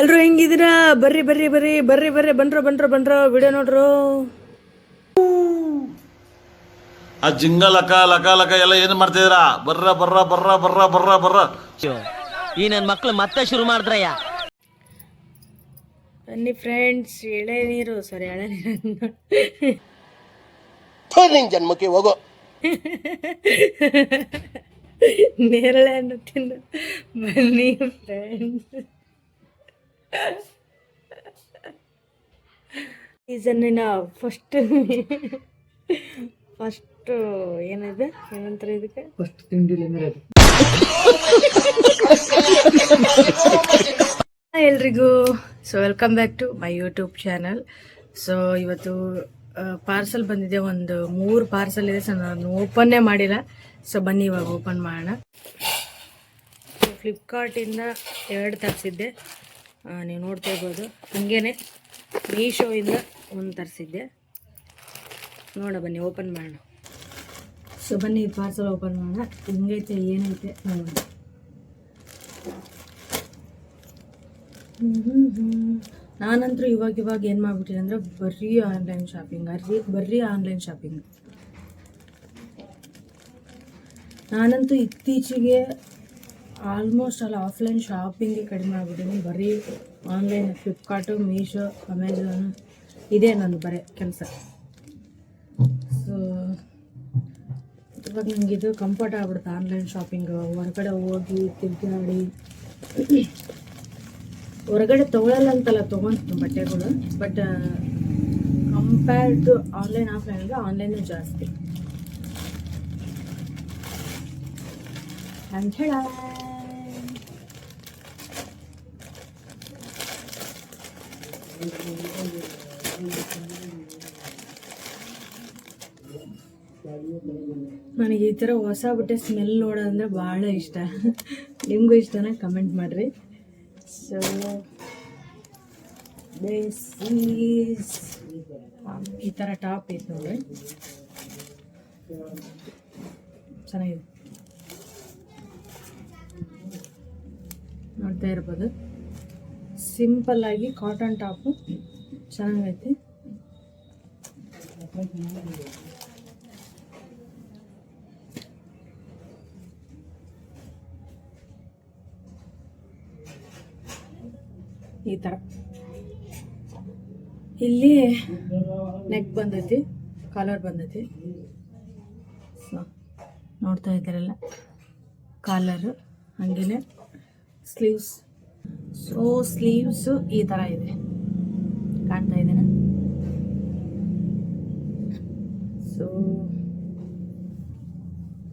ಎಲ್ರು ಹೆಂಗಿದ್ದೀರಾ? ಬರ್ರಿ ಬರ್ರಿ ಬರ್ರಿ ಬರ್ರಿ ಬರ್ರಿ ಬನ್ರೋ ವಿಡಿಯೋ ನೋಡ್ರು. ಆ ಜಿಂಗ ಲಕ ಲಕ ಲಕ ಎಲ್ಲ ಏನು ಮಾಡ್ತಿದ್ದೀರಾ? ಬರ್ರ ಬರ್ರ ಬರ್ರ ಬರ್ರ ಬರ್ರ ಬರ್ರ. ಈ ನನ್ನ ಮಕ್ಳು ಮತ್ತೆ ಶುರು ಮಾಡಿದ್ರಯ್ಯ. ಬನ್ನಿ ಫ್ರೆಂಡ್ಸ್, ಎಳೆನೀರು ಸಾರಿ ಎಳೆನೀರು ಜನ್ಮಕ್ಕೆ ಹೋಗೋ ನೇರಳೆ ಹಣ್ಣು ತಿಂದು ಬನ್ನಿ ಫ್ರೆಂಡ್ಸ್. ಸೀಸನ್ನಿನ ಫಸ್ಟ್ ಏನಿದೆ ಏನಂತಾರೆ ಇದಕ್ಕೆ ಫಸ್ಟ್ ತಿಂಡಿ ಎಲ್ರಿಗೂ welcome back to my YouTube channel. So ಇವತ್ತು ಪಾರ್ಸಲ್ ಬಂದಿದೆ, ಒಂದು 3 ಪಾರ್ಸಲ್ ಇದೆ. ಸೊ ನಾನು ಓಪನ್ನೇ ಮಾಡಿಲ್ಲ. ಸೊ ಬನ್ನಿ ಇವಾಗ ಓಪನ್ ಮಾಡೋಣ. ಫ್ಲಿಪ್ಕಾರ್ಟಿಂದ 2 ತರಿಸಿದ್ದೆ, ನೀವು ನೋಡ್ತಾ ಇರ್ಬೋದು. ಹಾಗೇನೆ ಮೀಶೋಯಿಂದ 1 ತರಿಸಿದ್ದೆ. ನೋಡ ಬನ್ನಿ ಓಪನ್ ಮಾಡೋಣ. ಸೊ ಬನ್ನಿ ಪಾರ್ಸಲ್ ಓಪನ್ ಮಾಡೋಣ. ಹೆಂಗೈತೆ ಏನೈತೆ ನೋಡೋಣ. ನಾನಂತರೂ ಇವಾಗ ಏನು ಮಾಡ್ಬಿಟ್ಟಿದೆ ಅಂದರೆ ಬರೀ ಆನ್ಲೈನ್ ಶಾಪಿಂಗ್, ಬರೀ ಆನ್ಲೈನ್ ಶಾಪಿಂಗ್. ನಾನಂತೂ ಇತ್ತೀಚೆಗೆ ಆಲ್ಮೋಸ್ಟ್ ಅಲ್ಲಿ ಆಫ್ಲೈನ್ ಶಾಪಿಂಗ್ಗೆ ಕಡಿಮೆ ಆಗ್ಬಿಟ್ಟಿದ್ದೀನಿ. ಬರೀ ಆನ್ಲೈನ್, ಫ್ಲಿಪ್ಕಾರ್ಟು, ಮೀಶೋ, ಅಮೆಝಾನ್ ಇದೇ ನಂದು ಬರೀ ಕೆಲಸ. ಸೊ ಇವಾಗ ನನಗೆ ಇದು ಕಂಫರ್ಟ್ ಆಗ್ಬಿಡುತ್ತೆ ಆನ್ಲೈನ್ ಶಾಪಿಂಗು. ಹೊರಗಡೆ ಹೋಗಿ ತಿರುಗಾಡಿ ಹೊರಗಡೆ ತೊಗೊಳಲ್ಲ ಅಂತಲ್ಲ, ತೊಗೊಂಡು ಬಟ್ಟೆಗಳು, ಬಟ್ ಕಂಪೇರ್ಡ್ ಟು ಆನ್ಲೈನ್ ಆಫ್ಲೈನ್ಗೆ ಆನ್ಲೈನು ಜಾಸ್ತಿ ಅಂತ ಹೇಳ. ನನಗೆ ಈ ಥರ ಹೊಸ ಬಟ್ಟೆ ಸ್ಮೆಲ್ ನೋಡೋದಂದ್ರೆ ಭಾಳ ಇಷ್ಟ. ನಿಮಗೂ ಇಷ್ಟನ ಕಮೆಂಟ್ ಮಾಡಿರಿ. ಸೊ ದಿಸ್ ಈಸ್ ಈ ಥರ ಟಾಪ್ ಐತೆ ನೋಡಿ, ಚೆನ್ನಾಗಿದೆ, ನೋಡ್ತಾ ಇರ್ಬೋದು. ಸಿಂಪಲ್ ಆಗಿ ಕಾಟನ್ ಟಾಪು ಚೆನ್ನಾಗೈತಿ. ಈ ಥರ ಇಲ್ಲಿ ನೆಕ್ ಬಂದೈತಿ, ಕಾಲರ್ ಬಂದೈತಿ. ಸೊ ನೋಡ್ತಾ ಇದ್ದಾರಲ್ಲ ಕಾಲರು, ಹಾಗೇನೆ ಸ್ಲೀವ್ಸ್. ಸೊ ಸ್ಲೀವ್ಸು ಈ ಥರ ಇದೆ, ಕಾಣ್ತಾ ಇದ್ದೇನೆ. ಸೊ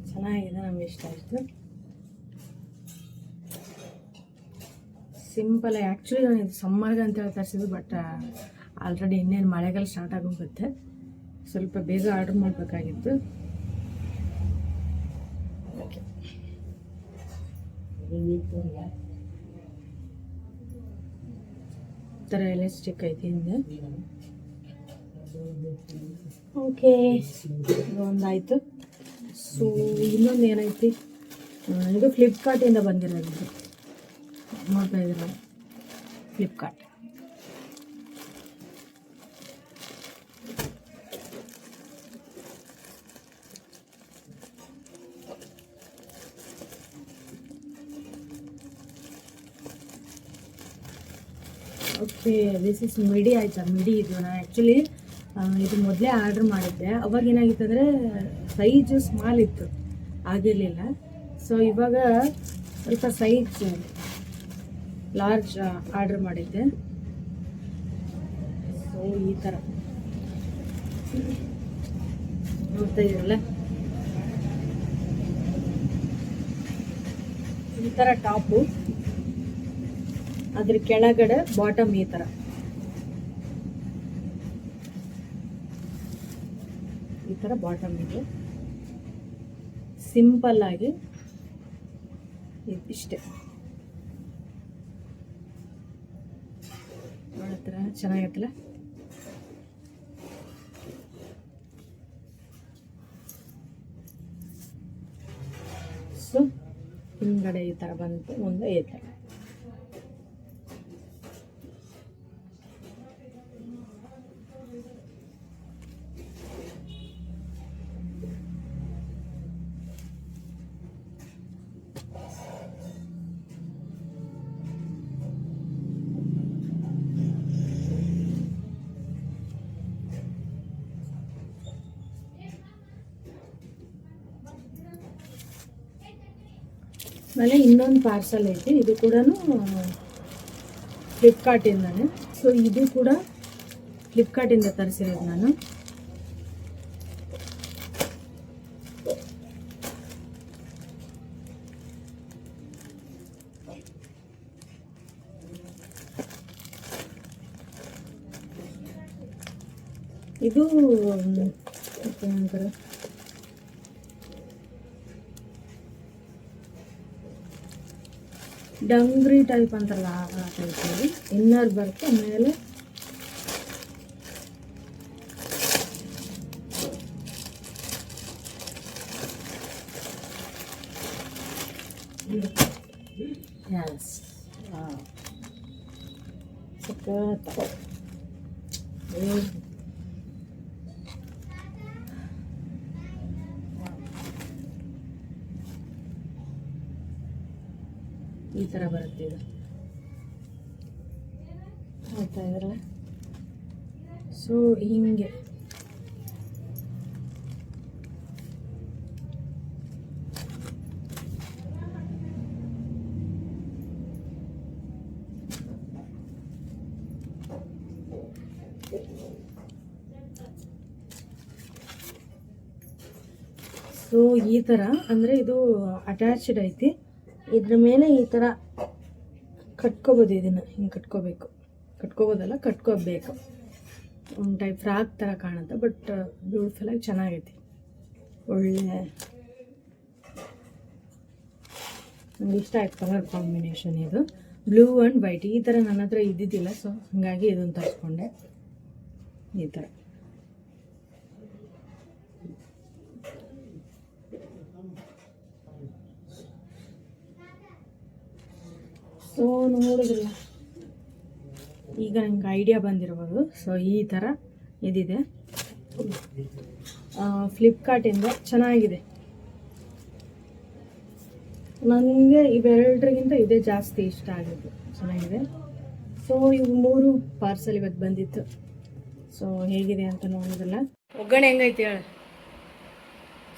ಚೆನ್ನಾಗಿದೆ, ನಮ್ಗೆ ಇಷ್ಟ ಆಯಿತು. ಸಿಂಪಲ್. ಆ್ಯಕ್ಚುಲಿ ನಾನು ಇದು ಸಮ್ಮರ್ಗೆ ಅಂತೇಳಿ ತರಿಸಿದ್ದು, ಬಟ್ ಆಲ್ರೆಡಿ ಇನ್ನೇನು ಮಳೆಗಾಲ ಸ್ಟಾರ್ಟ್ ಆಗೋಗುತ್ತೆ. ಸ್ವಲ್ಪ ಬೇಗ ಆರ್ಡ್ರ್ ಮಾಡಬೇಕಾಗಿತ್ತು. ಈ ಥರ ಎಲಾಸ್ಟಿಕ್ ಐತಿ ಹಿಂದೆ. ಓಕೆ, ಒಂದಾಯಿತು. ಸೊ ಇನ್ನೊಂದು ಏನೈತಿ, ಇದು ಫ್ಲಿಪ್ಕಾರ್ಟಿಂದ ಬಂದಿರೋದು, ನೋಡ್ತಾ ಇದ್ದೀರ, ಫ್ಲಿಪ್ಕಾರ್ಟ್. ಓಕೆ, ದಿಸ್ ಇಸ್ ಮಿಡಿ ಆಯ್ತಾ? ಮಿಡಿ ಇದು ನಾನು ಆ್ಯಕ್ಚುಲಿ ಇದು ಮೊದಲೇ ಆರ್ಡ್ರ್ ಮಾಡಿದ್ದೆ. ಅವಾಗ ಏನಾಗಿತ್ತು ಅಂದರೆ ಸೈಜು ಸ್ಮಾಲ್ ಇತ್ತು, ಆಗಿರಲಿಲ್ಲ. ಸೊ ಇವಾಗ ಸ್ವಲ್ಪ ಸೈಜ್ ಲಾರ್ಜ್ ಆರ್ಡ್ರ್ ಮಾಡಿದ್ದೆ. ಸೊ ಈ ಥರ ನೋಡ್ತಾ ಇದ್ದೀರಲ್ಲ, ಈ ಥರ ಟಾಪು, ಅದ್ರ ಕೆಳಗಡೆ ಬಾಟಮ್ ಈ ಥರ, ಈ ಥರ ಬಾಟಮ್ ಇದೆ. ಸಿಂಪಲ್ ಆಗಿ ಇಷ್ಟೇ. ನೋಡತ್ರ ಚೆನ್ನಾಗೈತಲ್ಲ. ಸೊ ಹಿಂಗಡೆ ಈ ಥರ ಬಂತು, ಮುಂದೆ ಈ ಥರ. ಆಮೇಲೆ ಇನ್ನೊಂದು ಪಾರ್ಸಲ್ ಐತಿ, ಇದು ಕೂಡ ಫ್ಲಿಪ್ಕಾರ್ಟಿಂದಾನೆ. ಸೊ ಇದು ಕೂಡ ಫ್ಲಿಪ್ಕಾರ್ಟಿಂದ ತರಿಸಿರೋದು ನಾನು. ಇದು ಏನಂತಾರೆ ಡಂಗ್ರಿ ಟೈಪ್ ಅಂತಾರಲ್ಲ ಆ ಟೈಪಲ್ಲಿ ಇನ್ನರ್ ಬರುತ್ತೆ. ಮೇಲೆ ಈ ಥರ ಬರುತ್ತೆ ಇದು, ಆಯ್ತಾ ಇದ್ರೆ. ಸೊ ಹಿಂಗೆ ಸೊ ಈ ಥರ ಅಂದರೆ ಇದು ಅಟ್ಯಾಚ್ಡ್ ಐತಿ. ಇದ್ರ ಮೇಲೆ ಈ ಥರ ಕಟ್ಕೋಬೋದು, ಇದನ್ನು ಹಿಂಗೆ ಕಟ್ಕೋಬೋದಲ್ಲ ಕಟ್ಕೋಬೇಕು. ಒಂದು ಟೈಪ್ ಫ್ರಾಕ್ ಥರ ಕಾಣುತ್ತೆ, ಬಟ್ ಬ್ಯೂಟಿಫುಲ್ಲಾಗಿ ಚೆನ್ನಾಗೈತಿ. ಒಳ್ಳೆ ನನಗೆ ಇಷ್ಟ ಆಯ್ತು ಕಲರ್ ಕಾಂಬಿನೇಷನ್. ಇದು ಬ್ಲೂ ಆ್ಯಂಡ್ ವೈಟ್ ಈ ಥರ ನನ್ನ ಹತ್ರ ಇದ್ದಿದ್ದಿಲ್ಲ, ಸೊ ಹಾಗಾಗಿ ಇದನ್ನು ತರಿಸ್ಕೊಂಡೆ ಈ ಥರ. ಸೊ ನೋಡಿದ್ರಲ್ಲ, ಈಗ ನಂಗೆ ಐಡಿಯಾ ಬಂದಿರ್ಬೋದು. ಸೊ ಈ ಥರ ಇದಿದೆ, ಫ್ಲಿಪ್ಕಾರ್ಟಿಂದ ಚೆನ್ನಾಗಿದೆ. ನನಗೆ ಇವೆರಡರಿಗಿಂತ ಇದೇ ಜಾಸ್ತಿ ಇಷ್ಟ ಆಗಿತ್ತು, ಚೆನ್ನಾಗಿದೆ. ಸೊ ಇವು 3 ಪಾರ್ಸಲ್ ಇವತ್ತು ಬಂದಿತ್ತು. ಸೊ ಹೇಗಿದೆ ಅಂತ ನೋಡಿದ್ರಲ್ಲ. ಒಗ್ಗರಣೆ ಹೆಂಗೈತಿ ಹೇಳ?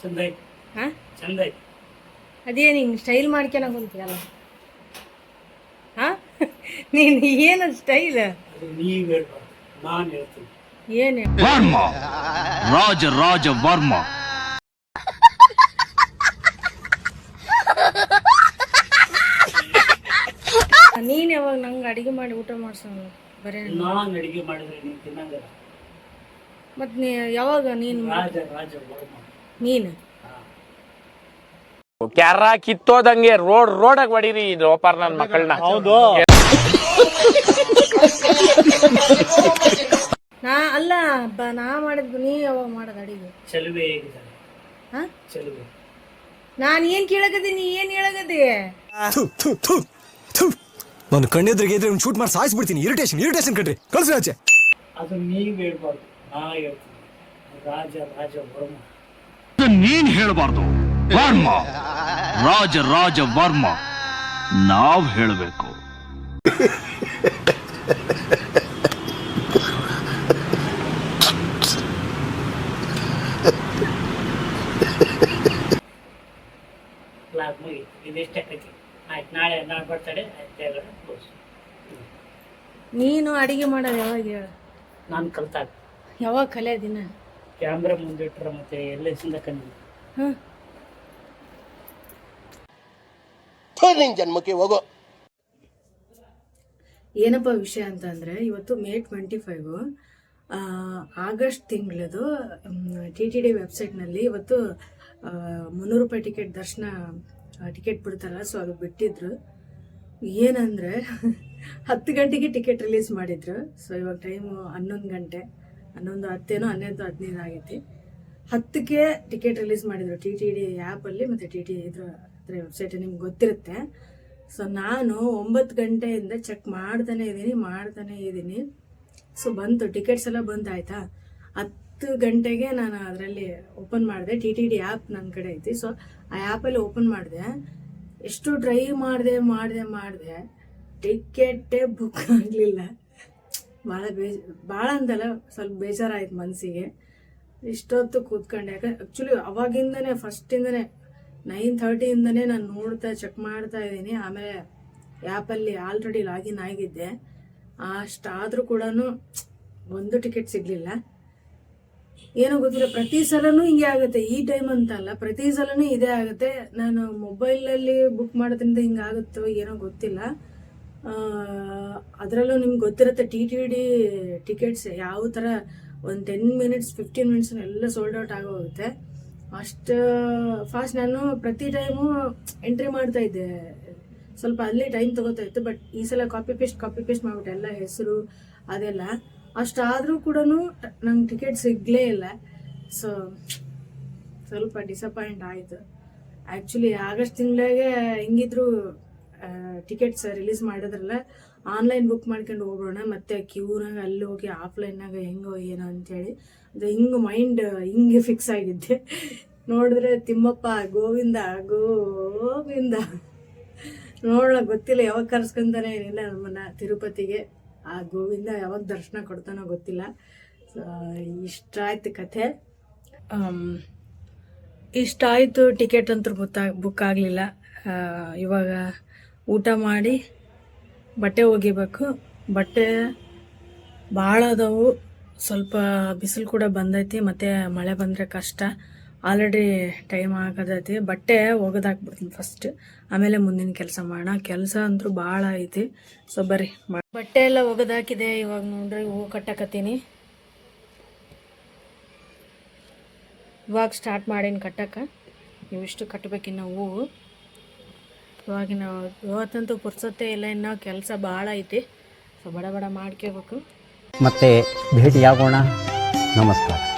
ಚಂದ ಐತಿ. ಹಾಂ ಚಂದ ಐತಿ. ಅದೇನು ಹಿಂಗೆ ಸ್ಟೈಲ್ ಮಾಡ್ಕೊಳಕ್ ಹೊಂತೀಯಲ್ಲ? ಹಾಂ ನೀನು ಏನು ಸ್ಟೈಲ್? ನೀವ್ ಹೇಳ್ಬಾರ್ದು, ನಾನು ಹೇಳ್ತೀನಿ. ಏನು ವರ್ಮ ರಾಜ ರಾಜ ವರ್ಮ. ನೀನು ಯಾವಾಗ ನಂಗೆ ಅಡುಗೆ ಮಾಡಿ ಊಟ ಮಾಡ್ಸೋನು? ಬರೀ ನಾನು ಅಡಿಗೆ ಮಾಡಿದ್ರೆ ನೀನ್ ತಿನ್ನಂಗಲ್ಲ. ಮತ್ತು ಯಾವಾಗ ನೀನು ರಾಜ ರಾಜ ವರ್ಮ ನೀನು ಕ್ಯಾರ ಕಿತ್ತೋದಂಗೆ ರೋಡಾಗ ಹೊಡೀರಿ ಲೋಪಾರ್ ನನ್ನ ಮಕ್ಕಳನ್ನ. ಹೌದು. ನಾ ಅಲ್ಲ ನಾ ಮಾಡಿದ್ ನೀ ಯಾವಾಗ ಮಾಡೋದು ಅಡಿಗೆ? ಚೆಲುವೆ ಹೇಗಿದ್ದಾನೆ? ಹಾ ಚೆಲುವೆ. ನಾನು ಏನು ಕೇಳಕತ್ತೀನಿ, ನೀ ಏನು ಹೇಳಕತ್ತಿ? ನಾನು ಕಣ್ಣೆದ್ರಿಗೆ ಇದ್ರೆ ಶೂಟ್ ಮಾಡಿ ಸಾಯಿಸ್ಬಿಡ್ತೀನಿ. ಇರಿಟೇಷನ್ ಕಣ್ರಿ, ಕಳ್ಸಿ ಆಚೆ. ಅದು ನೀವ್ ಹೇಳ್ಬಾರ್ದು, ನಾ ಹೇಳ್ತೀನಿ. ರಾಜ ರಾಜ ವರ್ಮ. ನೀನ್ ಹೇಳಬಾರ್ದು. ವರ್ಮ ರಾಜ ರಾಜ ವರ್ಮ ನಾವ್ ಹೇಳಬೇಕು. ಕ್ಲಾಸ್ ಮುಗಿ ಇದಿಷ್ಟೇ ಐತಿ. ಆಯ್ತು, ನಾಳೆ ಬರ್ತಡೆ. ಆಯ್ತು, ನೀನು ಅಡಿಗೆ ಮಾಡೋದು ಯಾವಾಗ ಹೇಳ? ನಾನು ಕಲ್ತಾಗ ಯಾವಾಗ ಕಲಿಯೋ ದಿನ? ಕ್ಯಾಮ್ರಾ ಮುಂದೆ ಇಟ್ರ ಮತ್ತೆ ಎಲ್ಲೆಸಿಂದ ಕಣ್ಣು. ಹಾಂ ನಿನ್ ಜನ್ಮಕ್ಕೆ ಹೋಗೋ. ಏನಪ್ಪ ವಿಷಯ ಅಂತಂದರೆ, ಇವತ್ತು May 25 ಆಗಸ್ಟ್ ತಿಂಗಳದು TTD ವೆಬ್ಸೈಟ್ನಲ್ಲಿ ಇವತ್ತು 300 ರೂಪಾಯಿ ಟಿಕೆಟ್ ದರ್ಶನ ಟಿಕೆಟ್ ಬಿಡ್ತಾರಲ್ಲ, ಸೊ ಅದು ಬಿಟ್ಟಿದ್ರು. ಏನಂದರೆ 10 ಗಂಟೆಗೆ ಟಿಕೆಟ್ ರಿಲೀಸ್ ಮಾಡಿದ್ರು. ಸೊ ಇವಾಗ ಟೈಮು 11 ಗಂಟೆ, 11:10 11:15 ಆಗೈತಿ. 10ಕ್ಕೆ ಟಿಕೆಟ್ ರಿಲೀಸ್ ಮಾಡಿದ್ರು TTD ಆ್ಯಪಲ್ಲಿ ಮತ್ತು TTD ಇದ್ರ ವೆಬ್ಸೈಟ್, ನಿಮ್ಗೆ ಗೊತ್ತಿರುತ್ತೆ. ಸೊ ನಾನು 9 ಗಂಟೆಯಿಂದ ಚೆಕ್ ಮಾಡ್ತಾನೆ ಇದ್ದೀನಿ. ಸೊ ಬಂತು, ಟಿಕೆಟ್ಸ್ ಎಲ್ಲ ಬಂತು, ಆಯಿತಾ. 10 ಗಂಟೆಗೆ ನಾನು ಅದರಲ್ಲಿ ಓಪನ್ ಮಾಡಿದೆ. TTD ಆ್ಯಪ್ ನನ್ನ ಕಡೆ ಐತಿ. ಸೊ ಆ ಆ್ಯಪಲ್ಲಿ ಓಪನ್ ಮಾಡಿದೆ. ಎಷ್ಟು ಟ್ರೈ ಮಾಡಿದೆ, ಟಿಕೆಟೇ ಬುಕ್ ಆಗಲಿಲ್ಲ. ಭಾಳ ಅಂತಲ್ಲ, ಸ್ವಲ್ಪ ಬೇಜಾರಾಯ್ತು ಮನಸ್ಸಿಗೆ. ಇಷ್ಟೊತ್ತು ಕೂತ್ಕೊಂಡೆ. ಯಾಕಂದ್ರೆ ಆ್ಯಕ್ಚುಲಿ ಅವಾಗಿಂದನೇ ಫಸ್ಟಿಂದನೇ 9:30ಇಂದನೇ ನಾನು ಚೆಕ್ ಮಾಡ್ತಾ ಇದ್ದೀನಿ. ಆಮೇಲೆ ಆ್ಯಪಲ್ಲಿ ಆಲ್ರೆಡಿ ಲಾಗಿನ್ ಆಗಿದ್ದೆ. ಅಷ್ಟಾದರೂ ಕೂಡ ಒಂದು ಟಿಕೆಟ್ ಸಿಗಲಿಲ್ಲ. ಏನೋ ಗೊತ್ತಿಲ್ಲ, ಪ್ರತಿ ಸಲನೂ ಹಿಂಗೆ ಆಗುತ್ತೆ. ಈ ಟೈಮ್ ಅಂತಲ್ಲ, ಪ್ರತಿ ಸಲನೂ ಇದೇ ಆಗುತ್ತೆ. ನಾನು ಮೊಬೈಲಲ್ಲಿ ಬುಕ್ ಮಾಡೋದ್ರಿಂದ ಹಿಂಗೆ ಆಗುತ್ತೋ ಏನೋ ಗೊತ್ತಿಲ್ಲ. ಅದರಲ್ಲೂ ನಿಮ್ಗೆ ಗೊತ್ತಿರುತ್ತೆ TTD ಟಿಕೆಟ್ಸ್ ಯಾವ ಥರ ಒಂದು 10 ಮಿನಿಟ್ಸ್ 15 ಮಿನಿಟ್ಸ್ ಎಲ್ಲ ಸೋಲ್ಡ್ ಔಟ್ ಆಗೋಗುತ್ತೆ. ಅಷ್ಟು ಫಾಸ್ಟ್ ನಾನು ಪ್ರತಿ ಟೈಮು ಎಂಟ್ರಿ ಮಾಡ್ತಾ ಇದ್ದೆ. ಸ್ವಲ್ಪ ಅಲ್ಲಿ ಟೈಮ್ ತೊಗೋತಾ ಇತ್ತು. ಬಟ್ ಈ ಸಲ ಕಾಪಿ ಪೇಸ್ಟ್ ಮಾಡ್ಬಿಟ್ಟೆ ಎಲ್ಲ ಹೆಸರು ಅದೆಲ್ಲ. ಅಷ್ಟಾದರೂ ಕೂಡ ನಂಗೆ ಟಿಕೆಟ್ ಸಿಗಲೇ ಇಲ್ಲ. ಸೊ ಸ್ವಲ್ಪ ಡಿಸಪಾಯಿಂಟ್ ಆಯಿತು. ಆ್ಯಕ್ಚುಲಿ ಆಗಸ್ಟ್ ತಿಂಗಳಿಗೆ ಹೆಂಗಿದ್ರು ಟಿಕೆಟ್ಸ್ ರಿಲೀಸ್ ಮಾಡಿದ್ರಲ್ಲ, ಆನ್ಲೈನ್ ಬುಕ್ ಮಾಡ್ಕೊಂಡು ಹೋಗೋಣ, ಮತ್ತು ಕ್ಯೂನಾಗ ಅಲ್ಲಿ ಹೋಗಿ ಆಫ್ಲೈನ್ನಾಗ ಹೆಂಗೋ ಏನೋ ಅಂಥೇಳಿ ಅದು ಹಿಂಗೆ ಮೈಂಡ್ ಹಿಂಗೆ ಫಿಕ್ಸ್ ಆಗಿದ್ದೆ. ನೋಡಿದ್ರೆ ತಿಮ್ಮಪ್ಪ ಗೋವಿಂದ ನೋಡೋಣ, ಗೊತ್ತಿಲ್ಲ ಯಾವಾಗ ಕರ್ಸ್ಕೊಂತಾನೆ ಏನಿಲ್ಲ ನಮ್ಮನ್ನು ತಿರುಪತಿಗೆ. ಆ ಗೋವಿಂದ ಯಾವಾಗ ದರ್ಶನ ಕೊಡ್ತಾನೋ ಗೊತ್ತಿಲ್ಲ. ಸೊ ಇಷ್ಟ ಆಯ್ತು ಕಥೆ. ಇಷ್ಟ ಆಯಿತು. ಟಿಕೆಟ್ ಅಂತೂ ಬುಕ್ ಆಗಲಿಲ್ಲ. ಇವಾಗ ಊಟ ಮಾಡಿ ಬಟ್ಟೆ ಒಗಿಬೇಕು. ಬಟ್ಟೆ ಭಾಳ ಅದಾವು. ಸ್ವಲ್ಪ ಬಿಸಿಲು ಕೂಡ ಬಂದೈತಿ, ಮತ್ತು ಮಳೆ ಬಂದರೆ ಕಷ್ಟ. ಆಲ್ರೆಡಿ ಟೈಮ್ ಆಗದೈತಿ. ಬಟ್ಟೆ ಒಗೆದಾಕ್ಬಿಡ್ತೀನಿ ಫಸ್ಟ್, ಆಮೇಲೆ ಮುಂದಿನ ಕೆಲಸ ಮಾಡೋಣ. ಕೆಲಸ ಅಂತೂ ಭಾಳ ಐತಿ. ಸೊ ಬರ್ರಿ, ಬಟ್ಟೆ ಎಲ್ಲ ಒಗೆದಾಕಿದೆ. ಇವಾಗ ನೋಡ್ರಿ ಹೂವು ಕಟ್ಟಕತ್ತೀನಿ. ಇವಾಗ ಸ್ಟಾರ್ಟ್ ಮಾಡೀನಿ ಕಟ್ಟಕ್ಕೆ. ಇವಿಷ್ಟು ಕಟ್ಟಬೇಕಿನ್ನು ಹೂವು. ಇವಾಗಿನ ಇವತ್ತಂತೂ ಪುರ್ಸೊತ್ತೇ ಇಲ್ಲ, ಇನ್ನೂ ಕೆಲಸ ಭಾಳ ಐತಿ. ಸೊ ಬಡ ಮಾಡ್ಕೋಬೇಕು. ಮತ್ತೆ ಭೇಟಿಯಾಗೋಣ. ನಮಸ್ಕಾರ.